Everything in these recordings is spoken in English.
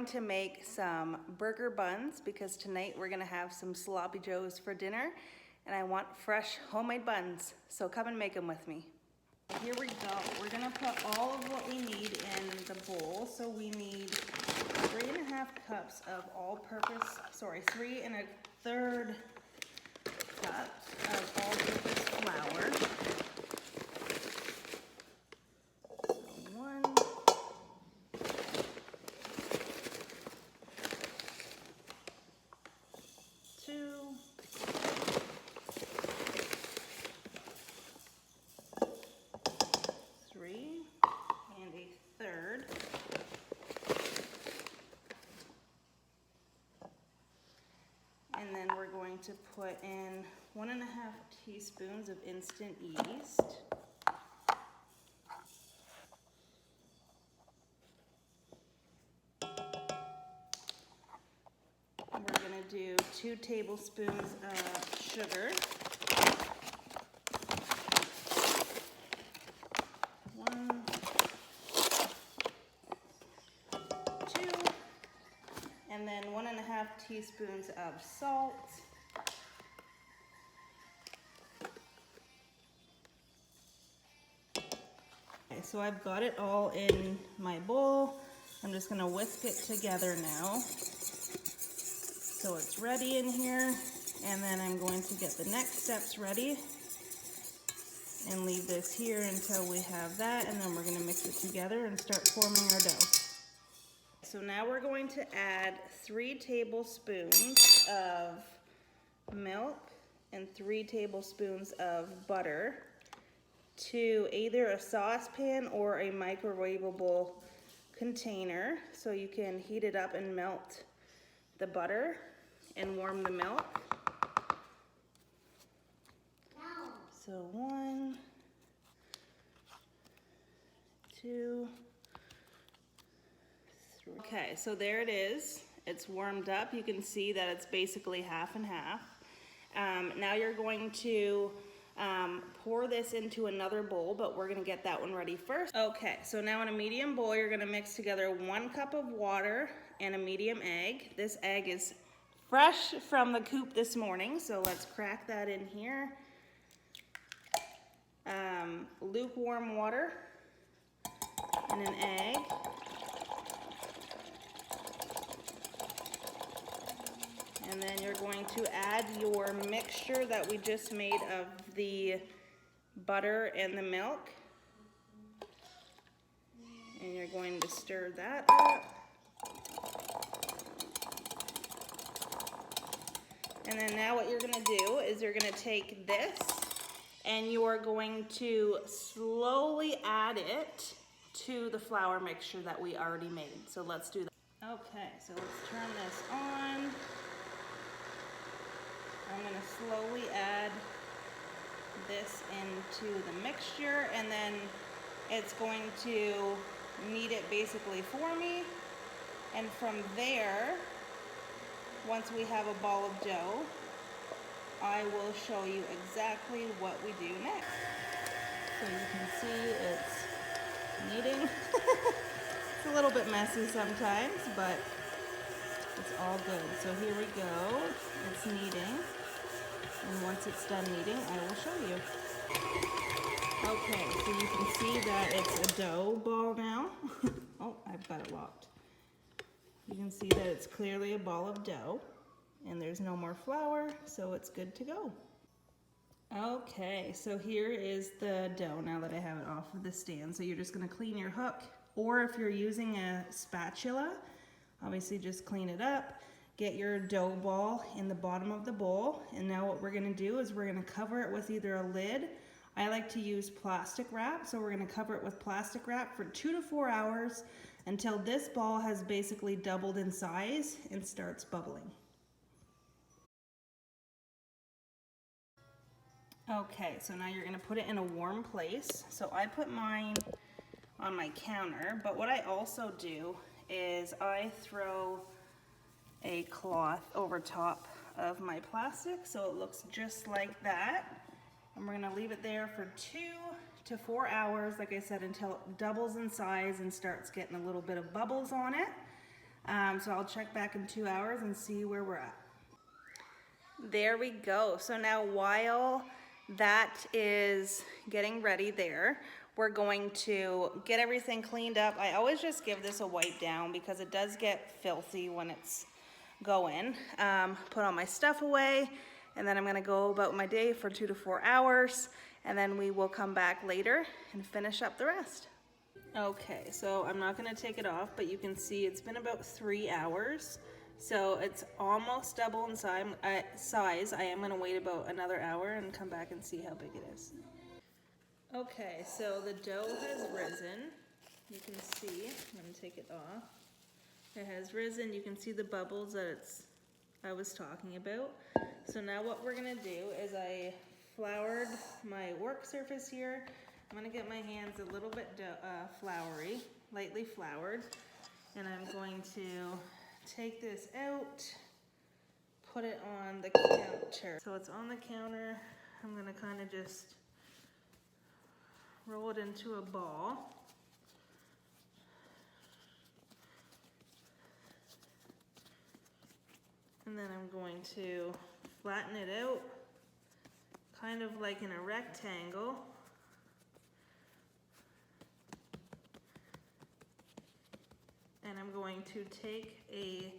going to make some burger buns because tonight we're gonna have some sloppy joes for dinner and I want fresh homemade buns. So come and make them with me. Here we go. We're gonna put all of what we need in the bowl. So we need 3.5 cups of all-purpose, 3 1/3 cups of all-purpose flour. So 1, 2, 3 1/3. And then we're going to put in 1.5 teaspoons of instant yeast. And we're going to do 2 tablespoons of sugar. 1, 2, and then 1.5 teaspoons of salt. Okay, so I've got it all in my bowl. I'm just gonna whisk it together now. So it's ready in here, and then I'm going to get the next steps ready and leave this here until we have that, and then we're gonna mix it together and start forming our dough. So now we're going to add 3 tablespoons of milk and 3 tablespoons of butter to either a saucepan or a microwavable container, so you can heat it up and melt the butter and warm the milk. So 1, 2, 3. Okay, so there it is. It's warmed up. You can see that it's basically half and half. Now you're going to pour this into another bowl, but we're gonna get that one ready first. Okay, so now in a medium bowl, you're gonna mix together 1 cup of water and a medium egg. This egg is fresh from the coop this morning, so let's crack that in here. Lukewarm water and an egg. And then you're going to add your mixture that we just made of the butter and the milk. And you're going to stir that up. And then now what you're going to do is you're going to take this and you are going to slowly add it to the flour mixture that we already made. So let's do that. Okay, so let's turn this on. I'm going to slowly add this into the mixture, and then it's going to knead it basically for me. And from there, once we have a ball of dough, I will show you exactly what we do next. So you can see it's kneading. It's a little bit messy sometimes, but it's all good. So here we go. It's kneading. And once it's done kneading, I will show you. Okay, so you can see that it's a dough ball now. Oh, I've got it locked. You can see that it's clearly a ball of dough. And there's no more flour, so it's good to go. Okay, so here is the dough now that I have it off of the stand. So you're just gonna clean your hook, or if you're using a spatula, obviously just clean it up, get your dough ball in the bottom of the bowl, and now what we're gonna do is we're gonna cover it with either a lid. I like to use plastic wrap, so we're gonna cover it with plastic wrap for 2 to 4 hours until this ball has basically doubled in size and starts bubbling. Okay, so now you're gonna put it in a warm place. So I put mine on my counter, but what I also do is I throw a cloth over top of my plastic so it looks just like that. And we're gonna leave it there for 2 to 4 hours, like I said, until it doubles in size and starts getting a little bit of bubbles on it. So I'll check back in 2 hours and see where we're at. There we go. So now while that is getting ready there, we're going to get everything cleaned up. I always just give this a wipe down because it does get filthy when it's going. Put all my stuff away, and then I'm gonna go about my day for 2 to 4 hours, and then we will come back later and finish up the rest. Okay, so I'm not gonna take it off, but you can see it's been about 3 hours. So it's almost double in size. I am gonna wait about another hour and come back and see how big it is. Okay, so the dough has risen. You can see, I'm gonna take it off. It has risen, you can see the bubbles that I was talking about. So now what we're gonna do is I floured my work surface here. I'm gonna get my hands a little bit floury, lightly floured, and I'm going to take this out, put it on the counter. So it's on the counter. I'm gonna kind of just roll it into a ball. And then I'm going to flatten it out, kind of like in a rectangle. And I'm going to take a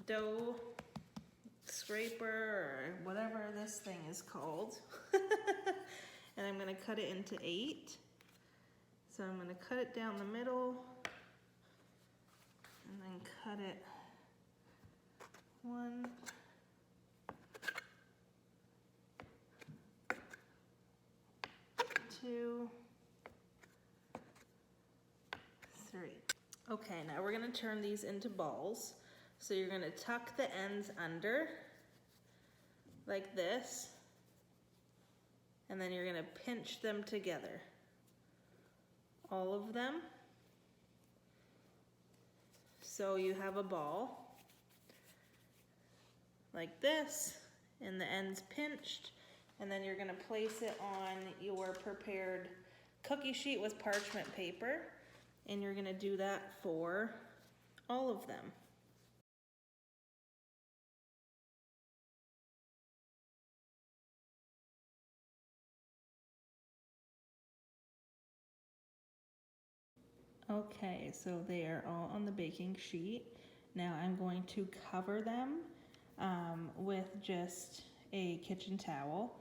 dough scraper or whatever this thing is called. And I'm going to cut it into 8. So I'm going to cut it down the middle and then cut it 1, 2, 3. Okay, now we're going to turn these into balls. So you're going to tuck the ends under like this, and then you're going to pinch them together, all of them. So you have a ball like this, and the ends pinched, and then you're going to place it on your prepared cookie sheet with parchment paper, and you're going to do that for all of them. Okay, so they are all on the baking sheet. Now I'm going to cover them with just a kitchen towel,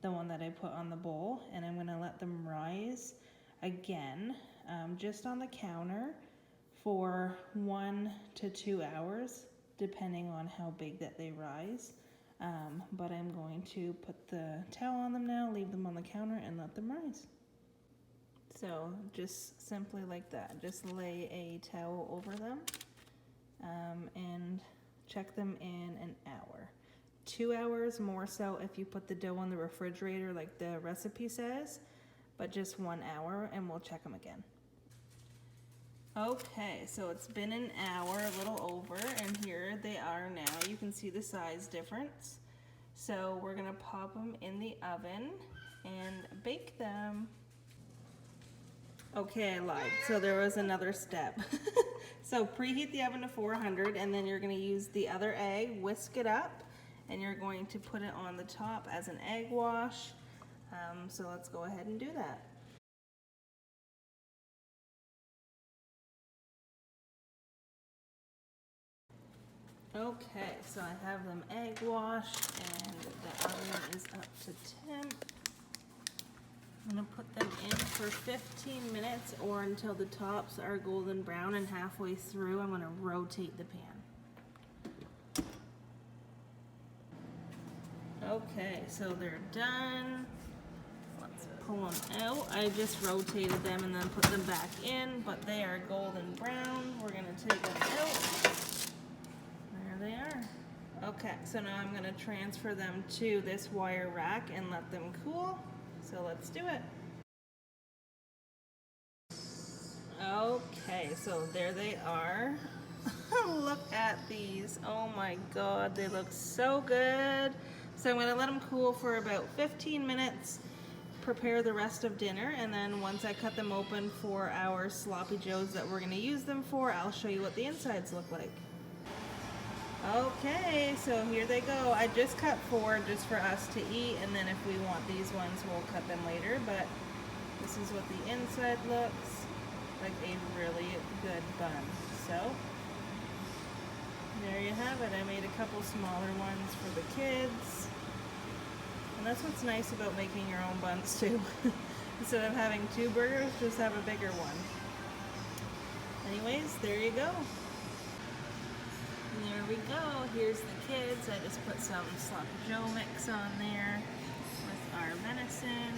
the one that I put on the bowl, and I'm gonna let them rise again, just on the counter for 1 to 2 hours, depending on how big that they rise. But I'm going to put the towel on them now, leave them on the counter, and let them rise. So just simply like that, just lay a towel over them and check them in an hour. 2 hours more so if you put the dough in the refrigerator like the recipe says, but just 1 hour and we'll check them again. Okay, so it's been an hour, a little over, and here they are now. You can see the size difference. So we're gonna pop them in the oven and bake them. Okay, I lied. So there was another step. So preheat the oven to 400, and then you're going to use the other egg, whisk it up, and you're going to put it on the top as an egg wash. So let's go ahead and do that. Okay, so I have them egg washed, and the oven is up to temp. I'm going to put them in for 15 minutes or until the tops are golden brown, and halfway through I'm going to rotate the pan. Okay, so they're done. Let's pull them out. I just rotated them and then put them back in, but they are golden brown. We're going to take them out. There they are. Okay, so now I'm going to transfer them to this wire rack and let them cool. So let's do it. Okay, so there they are. Look at these. Oh my God, they look so good. So I'm gonna let them cool for about 15 minutes prepare the rest of dinner, and then once I cut them open for our sloppy joes that we're going to use them for, I'll show you what the insides look like. Okay, so here they go. I just cut 4 just for us to eat, and then if we want these ones, we'll cut them later, but this is what the inside looks like, a really good bun. So there you have it. I made a couple smaller ones for the kids. And that's what's nice about making your own buns too. Instead of having 2 burgers, just have a bigger one. Anyways, there you go. And there we go. Here's the kids. I just put some sloppy joe mix on there with our venison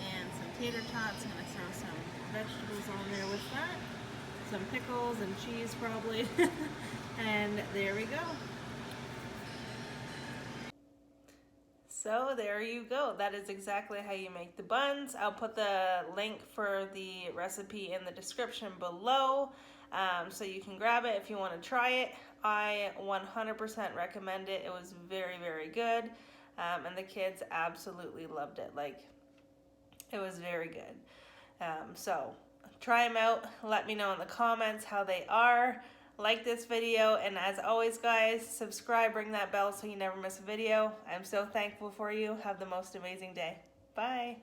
and some tater tots. I'm gonna throw some vegetables on there with that. Some pickles and cheese probably. And there we go. So there you go. That is exactly how you make the buns. I'll put the link for the recipe in the description below, so you can grab it if you want to try it. I 100% recommend it. It was very, very good, and the kids absolutely loved it. Like, it was very good. So try them out. Let me know in the comments how they are. Like this video, and as always guys, subscribe, ring that bell so you never miss a video. I'm so thankful for you. Have the most amazing day. Bye.